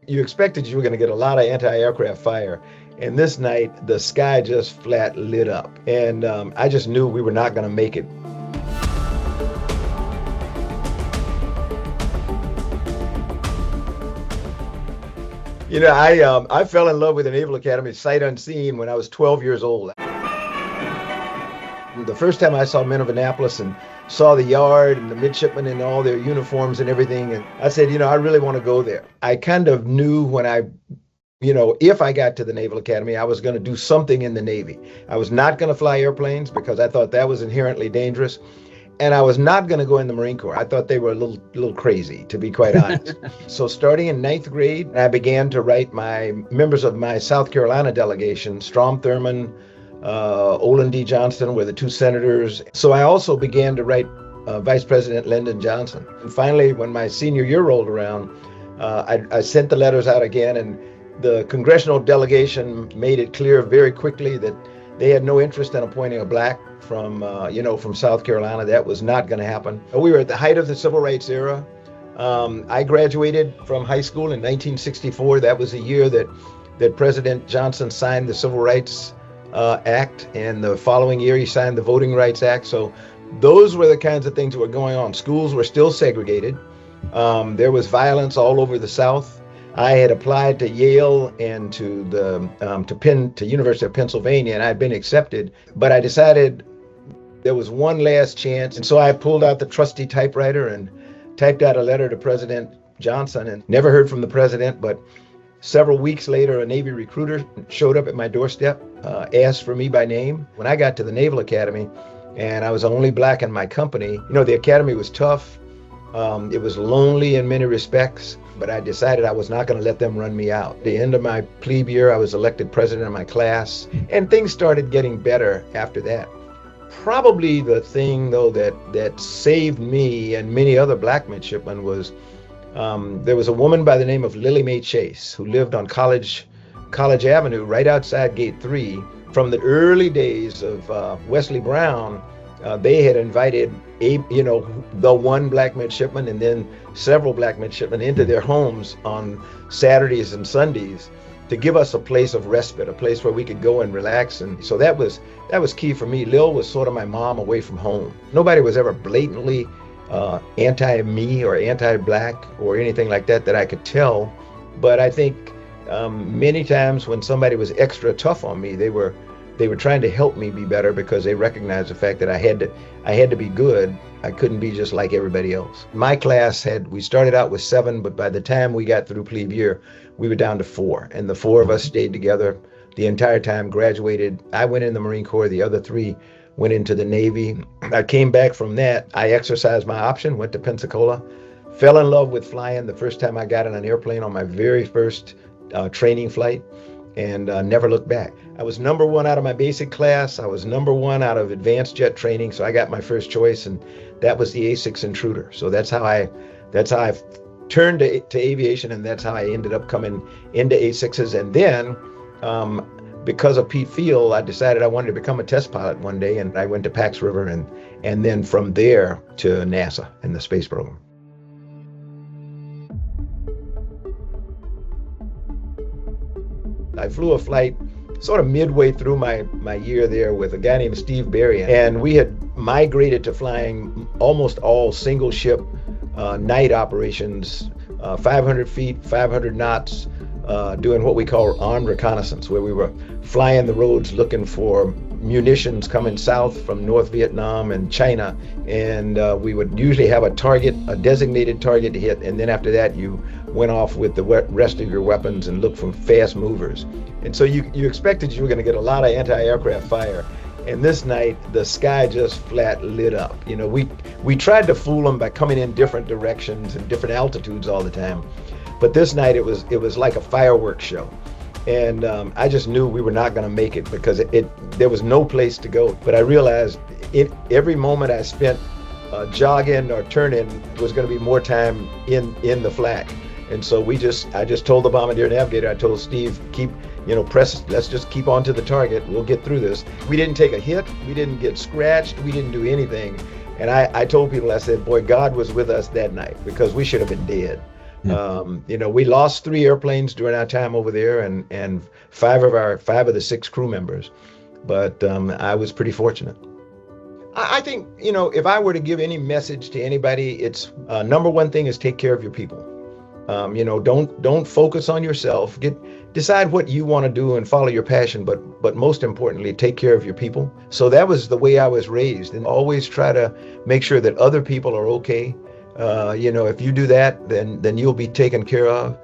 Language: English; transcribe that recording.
You expected you were going to get a lot of anti-aircraft fire. And this night, the sky just flat lit up. And I just knew we were not going to make it. I fell in love with the Naval Academy sight unseen when I was 12 years old. The first time I saw men of Annapolis and saw the yard and the midshipmen in all their uniforms and everything, and I said, I really want to go there. I kind of knew if I got to the Naval Academy, I was going to do something in the Navy. I was not going to fly airplanes because I thought that was inherently dangerous. And I was not going to go in the Marine Corps. I thought they were a little crazy, to be quite honest. So starting in 9th grade, I began to write my members of my South Carolina delegation. Strom Thurmond, Olin D. Johnston were the two senators. So I also began to write Vice President Lyndon Johnson. And finally, when my senior year rolled around, I sent the letters out again, and the congressional delegation made it clear very quickly that they had no interest in appointing a black from South Carolina. That was not going to happen. We were at the height of the Civil Rights era. I graduated from high school in 1964. That was the year that President Johnson signed the Civil Rights Act, and the following year he signed the Voting Rights Act. So those were the kinds of things that were going on. Schools were still segregated. There was violence all over the South. I had applied to Yale and to the University of Pennsylvania, and I'd been accepted, but I decided there was one last chance. And so I pulled out the trusty typewriter and typed out a letter to President Johnson, and never heard from the president. But several weeks later, a Navy recruiter showed up at my doorstep, asked for me by name. When I got to the Naval Academy, and I was the only black in my company, the academy was tough. It was lonely in many respects, but I decided I was not going to let them run me out. At the end of my plebe year, I was elected president of my class, and things started getting better after that. Probably the thing, though, that saved me and many other black midshipmen was there was a woman by the name of Lily Mae Chase who lived on College Avenue right outside Gate 3. From the early days of Wesley Brown, they had invited the one black midshipman and then several black midshipmen into their homes on Saturdays and Sundays to give us a place of respite, a place where we could go and relax. And so that was key for me. Lil was sort of my mom away from home. Nobody was ever blatantly anti-me or anti-black or anything like that I could tell. But I think many times when somebody was extra tough on me, they were trying to help me be better because they recognized the fact that I had to be good. I couldn't be just like everybody else. My class we started out with 7, but by the time we got through plebe year, we were down to 4. And the 4 of us stayed together the entire time, graduated. I went in the Marine Corps, the other 3 went into the Navy. I came back from that. I exercised my option, went to Pensacola, fell in love with flying the first time I got on an airplane on my very first training flight, and never looked back. I was number 1 out of my basic class. I was number 1 out of advanced jet training. So I got my first choice, and that was the A6 Intruder. So that's how I turned to aviation, and that's how I ended up coming into A6s. And then because of Pete Field, I decided I wanted to become a test pilot one day, and I went to Pax River, and then from there to NASA and the space program. I flew a flight sort of midway through my year there with a guy named Steve Berry, and we had migrated to flying almost all single ship night operations, 500 feet, 500 knots, doing what we call armed reconnaissance, where we were flying the roads looking for munitions coming south from North Vietnam and China, and we would usually have a designated target to hit, and then after that you went off with the rest of your weapons and looked for fast movers. And so you expected you were going to get a lot of anti-aircraft fire, and this night the sky just flat lit up. We tried to fool them by coming in different directions and different altitudes all the time, but this night it was like a fireworks show. And I just knew we were not going to make it because there was no place to go. But I realized every moment I spent jogging or turning was going to be more time in the flak. And so I just told the bombardier navigator, I told Steve, let's just keep on to the target. We'll get through this. We didn't take a hit. We didn't get scratched. We didn't do anything. And I told people, I said, boy, God was with us that night, because we should have been dead. We lost 3 airplanes during our time over there, and five of the 6 crew members. But I was pretty fortunate. I think, if I were to give any message to anybody, it's number one thing is take care of your people. Don't focus on yourself. Decide what you want to do and follow your passion, but most importantly, take care of your people. So that was the way I was raised, and always try to make sure that other people are okay. If you do that, then you'll be taken care of.